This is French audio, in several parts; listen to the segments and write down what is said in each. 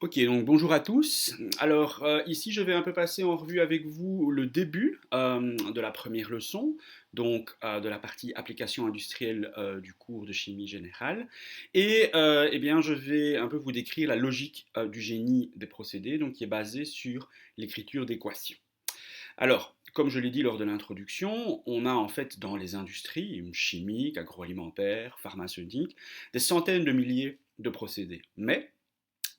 Ok, donc bonjour à tous. Alors ici, je vais un peu passer en revue avec vous le début de la première leçon, donc de la partie application industrielle du cours de chimie générale. Et eh bien, je vais un peu vous décrire la logique du génie des procédés, donc qui est basée sur l'écriture d'équations. Alors, comme je l'ai dit lors de l'introduction, on a en fait dans les industries chimiques, agroalimentaires, pharmaceutiques, des centaines de milliers de procédés. Mais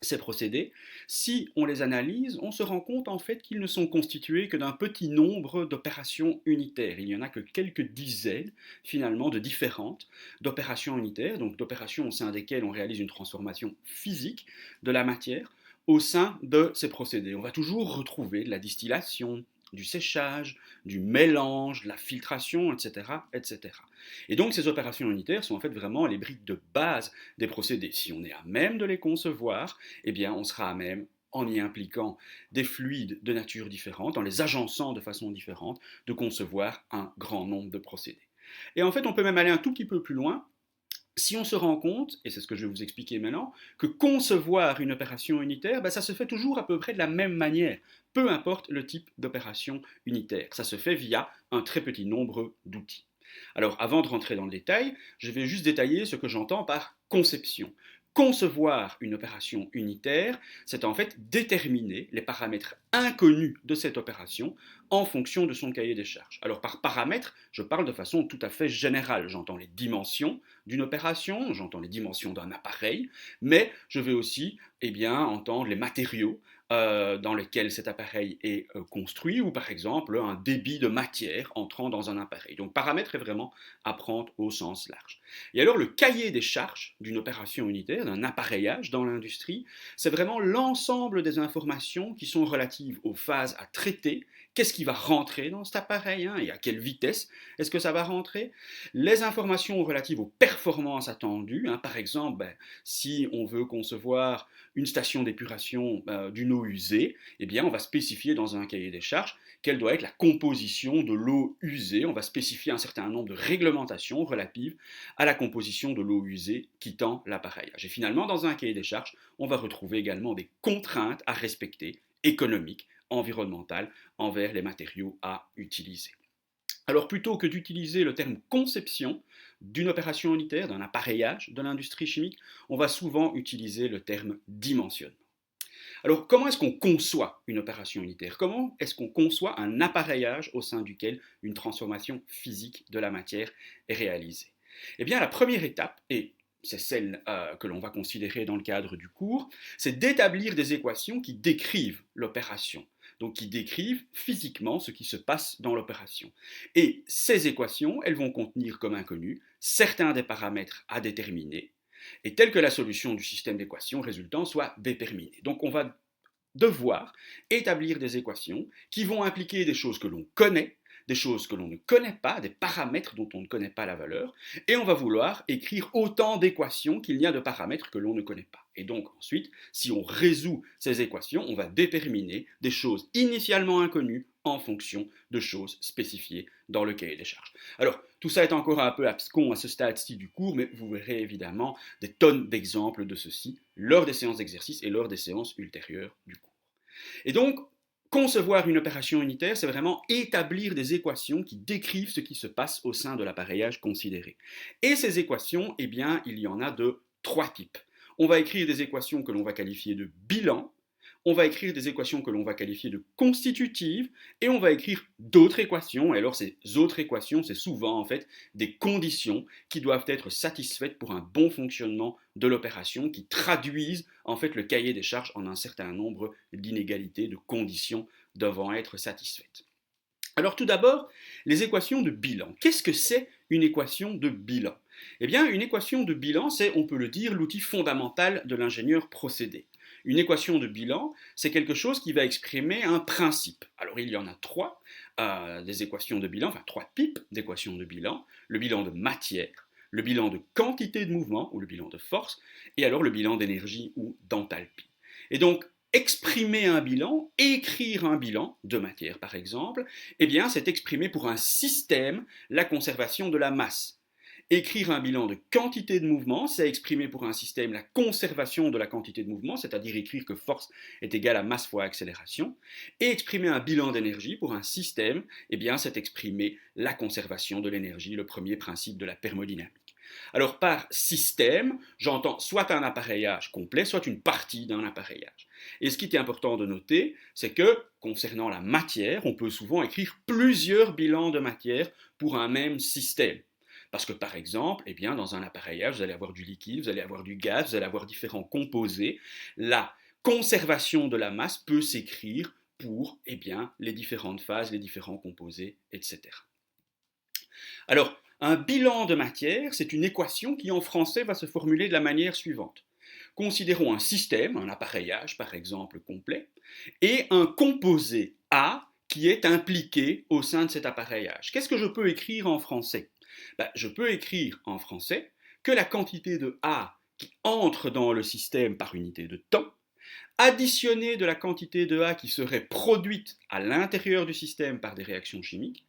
ces procédés, si on les analyse, on se rend compte en fait qu'ils ne sont constitués que d'un petit nombre d'opérations unitaires. Il n'y en a que quelques dizaines finalement de différentes d'opérations unitaires, donc d'opérations au sein desquelles on réalise une transformation physique de la matière au sein de ces procédés. On va toujours retrouver de la distillation, du séchage, du mélange, de la filtration, etc., etc. Et donc ces opérations unitaires sont en fait vraiment les briques de base des procédés. Si on est à même de les concevoir, eh bien on sera à même, en y impliquant des fluides de nature différente, en les agençant de façon différente, de concevoir un grand nombre de procédés. Et en fait, on peut même aller un tout petit peu plus loin si on se rend compte, et c'est ce que je vais vous expliquer maintenant, que concevoir une opération unitaire, ben, ça se fait toujours à peu près de la même manière, peu importe le type d'opération unitaire. Ça se fait via un très petit nombre d'outils. Alors, avant de rentrer dans le détail, je vais juste détailler ce que j'entends par conception. Concevoir une opération unitaire, c'est en fait déterminer les paramètres inconnus de cette opération en fonction de son cahier des charges. Alors par paramètres, je parle de façon tout à fait générale. J'entends les dimensions d'une opération, j'entends les dimensions d'un appareil, mais je vais aussi entendre les matériaux dans lesquels cet appareil est construit, ou par exemple un débit de matière entrant dans un appareil. Donc paramètre est vraiment à prendre au sens large. Et alors le cahier des charges d'une opération unitaire, d'un appareillage dans l'industrie, c'est vraiment l'ensemble des informations qui sont relatives aux phases à traiter. Qu'est-ce qui va rentrer dans cet appareil et à quelle vitesse est-ce que ça va rentrer? Les informations relatives aux performances attendues, par exemple, si on veut concevoir une station d'épuration d'une eau usée, eh bien, on va spécifier dans un cahier des charges quelle doit être la composition de l'eau usée. On va spécifier un certain nombre de réglementations relatives à la composition de l'eau usée quittant l'appareillage. Et finalement, dans un cahier des charges, on va retrouver également des contraintes à respecter, économiques, environnementales, envers les matériaux à utiliser. Alors plutôt que d'utiliser le terme conception d'une opération unitaire, d'un appareillage de l'industrie chimique, on va souvent utiliser le terme dimensionnement. Alors comment est-ce qu'on conçoit une opération unitaire? Comment est-ce qu'on conçoit un appareillage au sein duquel une transformation physique de la matière est réalisée? Eh bien la première étape, et c'est celle que l'on va considérer dans le cadre du cours, c'est d'établir des équations qui décrivent l'opération, donc qui décrivent physiquement ce qui se passe dans l'opération. Et ces équations, elles vont contenir comme inconnu certains des paramètres à déterminer, et telle que la solution du système d'équations résultant soit déterminée. Donc on va devoir établir des équations qui vont impliquer des choses que l'on connaît, des choses que l'on ne connaît pas, des paramètres dont on ne connaît pas la valeur, et on va vouloir écrire autant d'équations qu'il n'y a de paramètres que l'on ne connaît pas. Et donc ensuite, si on résout ces équations, on va déterminer des choses initialement inconnues en fonction de choses spécifiées dans le cahier des charges. Alors, tout ça est encore un peu abscon à ce stade-ci du cours, mais vous verrez évidemment des tonnes d'exemples de ceci lors des séances d'exercice et lors des séances ultérieures du cours. Et donc, concevoir une opération unitaire, c'est vraiment établir des équations qui décrivent ce qui se passe au sein de l'appareillage considéré. Et ces équations, eh bien, il y en a de trois types. On va écrire des équations que l'on va qualifier de bilan, on va écrire des équations que l'on va qualifier de constitutives, et on va écrire d'autres équations. Et alors ces autres équations, c'est souvent en fait des conditions qui doivent être satisfaites pour un bon fonctionnement de l'opération, qui traduisent en fait le cahier des charges en un certain nombre d'inégalités, de conditions devant être satisfaites. Alors tout d'abord, les équations de bilan. Qu'est-ce que c'est une équation de bilan? Eh bien, une équation de bilan, c'est, on peut le dire, l'outil fondamental de l'ingénieur procédé. Une équation de bilan, c'est quelque chose qui va exprimer un principe. Alors il y en a trois, des équations de bilan, enfin trois types d'équations de bilan. Le bilan de matière, le bilan de quantité de mouvement, ou le bilan de force, et alors le bilan d'énergie ou d'enthalpie. Et donc, exprimer un bilan, écrire un bilan de matière par exemple, eh bien c'est exprimer pour un système la conservation de la masse. Écrire un bilan de quantité de mouvement, c'est exprimer pour un système la conservation de la quantité de mouvement, c'est-à-dire écrire que force est égale à masse fois accélération. Et exprimer un bilan d'énergie pour un système, eh bien, c'est exprimer la conservation de l'énergie, le premier principe de la thermodynamique. Alors par système, j'entends soit un appareillage complet, soit une partie d'un appareillage. Et ce qui est important de noter, c'est que concernant la matière, on peut souvent écrire plusieurs bilans de matière pour un même système. Parce que par exemple, eh bien, dans un appareillage, vous allez avoir du liquide, vous allez avoir du gaz, vous allez avoir différents composés. La conservation de la masse peut s'écrire pour eh bien, les différentes phases, les différents composés, etc. Alors, un bilan de matière, c'est une équation qui en français va se formuler de la manière suivante. Considérons un système, un appareillage par exemple complet, et un composé A qui est impliqué au sein de cet appareillage. Qu'est-ce que je peux écrire en français? Je peux écrire en français que la quantité de A qui entre dans le système par unité de temps, additionnée de la quantité de A qui serait produite à l'intérieur du système par des réactions chimiques,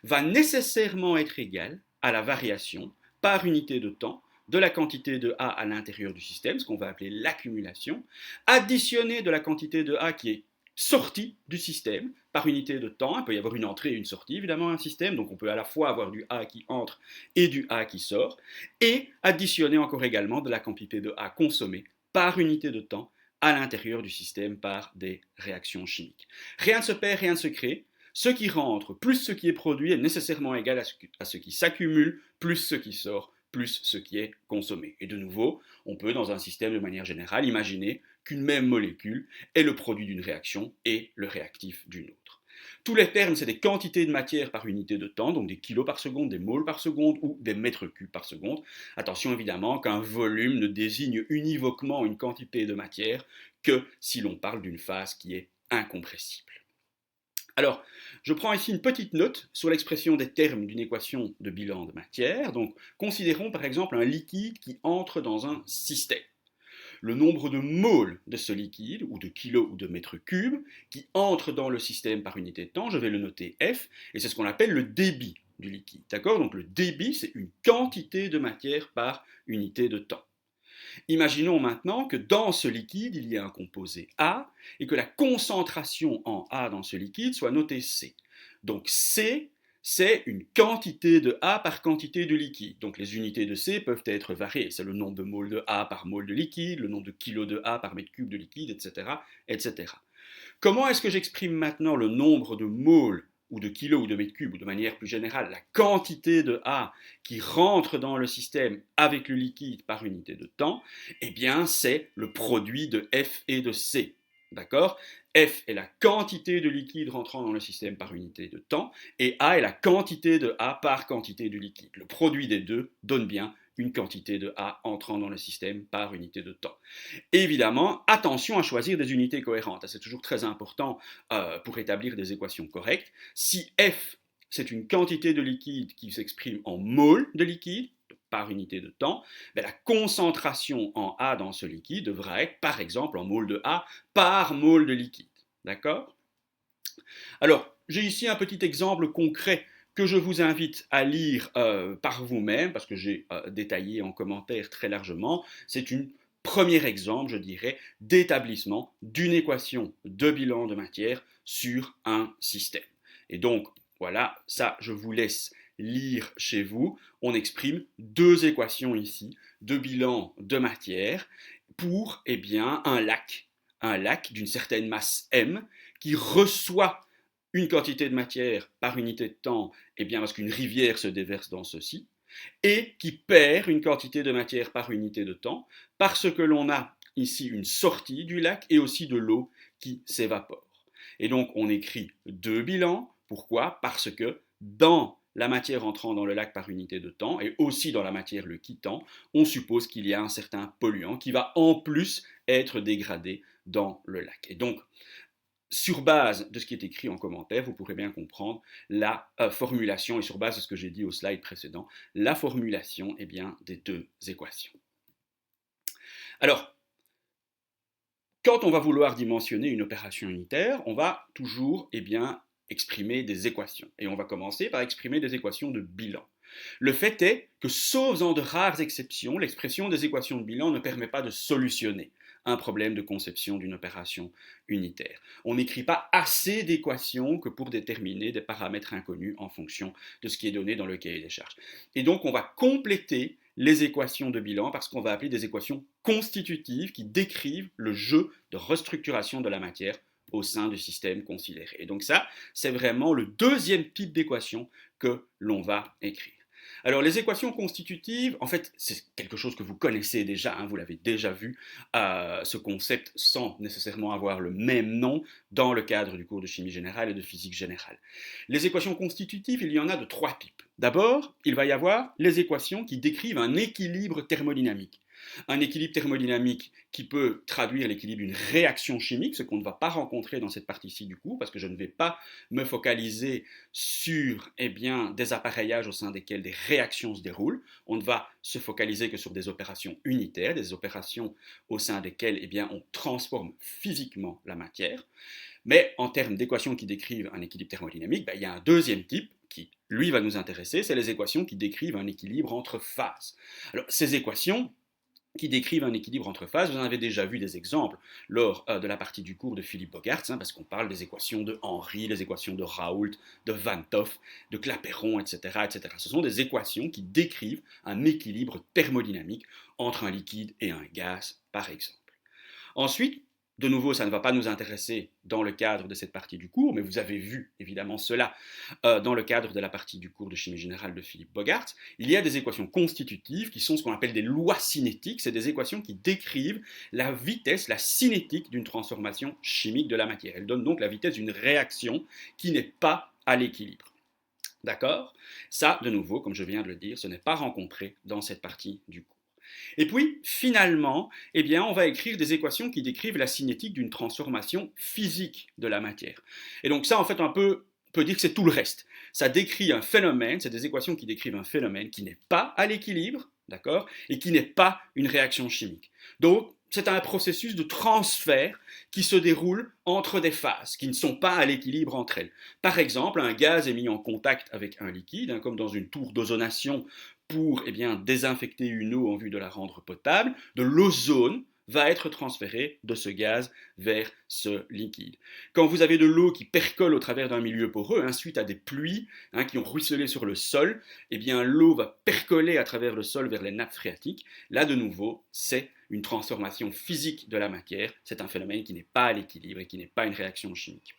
va nécessairement être égale à la variation par unité de temps de la quantité de A à l'intérieur du système, ce qu'on va appeler l'accumulation, additionnée de la quantité de A qui est sortie du système par unité de temps. Il peut y avoir une entrée et une sortie, évidemment, un système, donc on peut à la fois avoir du A qui entre et du A qui sort, et additionner encore également de la quantité de A consommée par unité de temps à l'intérieur du système par des réactions chimiques. Rien ne se perd, rien ne se crée. Ce qui rentre plus ce qui est produit est nécessairement égal à ce qui s'accumule plus ce qui sort plus ce qui est consommé. Et de nouveau, on peut dans un système de manière générale imaginer qu'une même molécule est le produit d'une réaction et le réactif d'une autre. Tous les termes, c'est des quantités de matière par unité de temps, donc des kilos par seconde, des moles par seconde ou des mètres cubes par seconde. Attention évidemment qu'un volume ne désigne univoquement une quantité de matière que si l'on parle d'une phase qui est incompressible. Alors, je prends ici une petite note sur l'expression des termes d'une équation de bilan de matière. Donc, considérons par exemple un liquide qui entre dans un système. Le nombre de moles de ce liquide, ou de kilos ou de mètres cubes, qui entre dans le système par unité de temps, je vais le noter F, et c'est ce qu'on appelle le débit du liquide. D'accord? Donc le débit, c'est une quantité de matière par unité de temps. Imaginons maintenant que dans ce liquide, il y a un composé A et que la concentration en A dans ce liquide soit notée C. Donc C, c'est une quantité de A par quantité de liquide. Donc les unités de C peuvent être variées. C'est le nombre de moles de A par mole de liquide, le nombre de kilos de A par mètre cube de liquide, etc. etc. Comment est-ce que j'exprime maintenant le nombre de moles ou de kilos ou de mètres cubes, ou de manière plus générale, la quantité de A qui rentre dans le système avec le liquide par unité de temps? Eh bien, c'est le produit de F et de C. D'accord? F est la quantité de liquide rentrant dans le système par unité de temps, et A est la quantité de A par quantité du liquide. Le produit des deux donne bien une quantité de A entrant dans le système par unité de temps. Évidemment, attention à choisir des unités cohérentes. C'est toujours très important pour établir des équations correctes. Si F, c'est une quantité de liquide qui s'exprime en mol de liquide, par unité de temps, la concentration en A dans ce liquide devra être, par exemple, en mol de A par mol de liquide. D'accord? Alors, j'ai ici un petit exemple concret que je vous invite à lire par vous-même, parce que j'ai détaillé en commentaire très largement. C'est un premier exemple, je dirais, d'établissement d'une équation de bilan de matière sur un système. Et donc, voilà, ça, je vous laisse lire chez vous. On exprime deux équations ici de bilan de matière pour eh bien, un lac d'une certaine masse M qui reçoit une quantité de matière par unité de temps, eh bien parce qu'une rivière se déverse dans ceci, et qui perd une quantité de matière par unité de temps, parce que l'on a ici une sortie du lac et aussi de l'eau qui s'évapore. Et donc on écrit deux bilans. Pourquoi? Parce que dans la matière entrant dans le lac par unité de temps, et aussi dans la matière le quittant, on suppose qu'il y a un certain polluant qui va en plus être dégradé dans le lac. Et donc, sur base de ce qui est écrit en commentaire, vous pourrez bien comprendre la formulation, et sur base de ce que j'ai dit au slide précédent, la formulation eh bien, des deux équations. Alors, quand on va vouloir dimensionner une opération unitaire, on va toujours eh bien, exprimer des équations. Et on va commencer par exprimer des équations de bilan. Le fait est que, sauf en de rares exceptions, l'expression des équations de bilan ne permet pas de solutionner un problème de conception d'une opération unitaire. On n'écrit pas assez d'équations que pour déterminer des paramètres inconnus en fonction de ce qui est donné dans le cahier des charges. Et donc on va compléter les équations de bilan par ce qu'on va appeler des équations constitutives qui décrivent le jeu de restructuration de la matière au sein du système considéré. Et donc ça, c'est vraiment le deuxième type d'équation que l'on va écrire. Alors les équations constitutives, en fait, c'est quelque chose que vous connaissez déjà, hein, vous l'avez déjà vu, ce concept sans nécessairement avoir le même nom dans le cadre du cours de chimie générale et de physique générale. Les équations constitutives, il y en a de trois types. D'abord, il va y avoir les équations qui décrivent un équilibre thermodynamique. Un équilibre thermodynamique qui peut traduire l'équilibre d'une réaction chimique, ce qu'on ne va pas rencontrer dans cette partie-ci du cours, parce que je ne vais pas me focaliser sur des appareillages au sein desquels des réactions se déroulent. On ne va se focaliser que sur des opérations unitaires, des opérations au sein desquelles on transforme physiquement la matière. Mais en termes d'équations qui décrivent un équilibre thermodynamique, il y a un deuxième type qui, lui, va nous intéresser, c'est les équations qui décrivent un équilibre entre phases. Alors, ces équations qui décrivent un équilibre entre phases. Vous en avez déjà vu des exemples lors de la partie du cours de Philippe Bogaerts, parce qu'on parle des équations de Henry, les équations de Raoult, de Van 't Hoff, de Clapeyron, etc., etc. Ce sont des équations qui décrivent un équilibre thermodynamique entre un liquide et un gaz, par exemple. Ensuite, de nouveau, ça ne va pas nous intéresser dans le cadre de cette partie du cours, mais vous avez vu évidemment cela dans le cadre de la partie du cours de chimie générale de Philippe Bogaerts. Il y a des équations constitutives qui sont ce qu'on appelle des lois cinétiques. C'est des équations qui décrivent la vitesse, la cinétique d'une transformation chimique de la matière. Elles donnent donc la vitesse d'une réaction qui n'est pas à l'équilibre. D'accord ? Ça, de nouveau, comme je viens de le dire, ce n'est pas rencontré dans cette partie du cours. Et puis, finalement, on va écrire des équations qui décrivent la cinétique d'une transformation physique de la matière. Et donc ça, en fait, on peut dire que c'est tout le reste. Ça décrit un phénomène, c'est des équations qui décrivent un phénomène qui n'est pas à l'équilibre, d'accord, et qui n'est pas une réaction chimique. Donc, c'est un processus de transfert qui se déroule entre des phases qui ne sont pas à l'équilibre entre elles. Par exemple, un gaz est mis en contact avec un liquide, comme dans une tour d'ozonation pour désinfecter une eau en vue de la rendre potable. De l'ozone va être transféré de ce gaz vers ce liquide. Quand vous avez de l'eau qui percole au travers d'un milieu poreux, suite à des pluies qui ont ruisselé sur le sol, l'eau va percoler à travers le sol vers les nappes phréatiques. Là, de nouveau, c'est une transformation physique de la matière. C'est un phénomène qui n'est pas à l'équilibre et qui n'est pas une réaction chimique.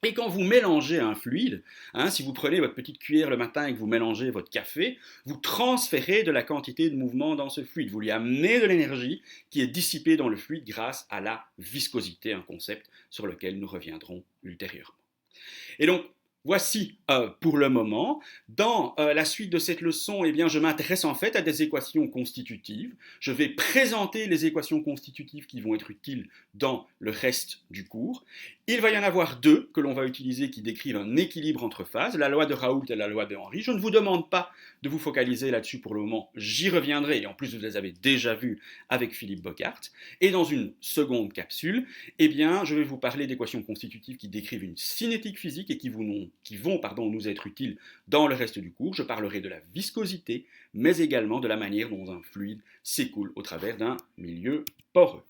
Et quand vous mélangez un fluide, si vous prenez votre petite cuillère le matin et que vous mélangez votre café, vous transférez de la quantité de mouvement dans ce fluide. Vous lui amenez de l'énergie qui est dissipée dans le fluide grâce à la viscosité, un concept sur lequel nous reviendrons ultérieurement. Et donc, voici pour le moment. Dans la suite de cette leçon, je m'intéresse en fait à des équations constitutives. Je vais présenter les équations constitutives qui vont être utiles dans le reste du cours. Il va y en avoir deux que l'on va utiliser qui décrivent un équilibre entre phases, la loi de Raoult et la loi de Henry. Je ne vous demande pas de vous focaliser là-dessus pour le moment, j'y reviendrai, et en plus vous les avez déjà vus avec Philippe Bogaerts. Et dans une seconde capsule, je vais vous parler d'équations constitutives qui décrivent une cinétique physique et qui vont nous être utiles dans le reste du cours. Je parlerai de la viscosité, mais également de la manière dont un fluide s'écoule au travers d'un milieu poreux.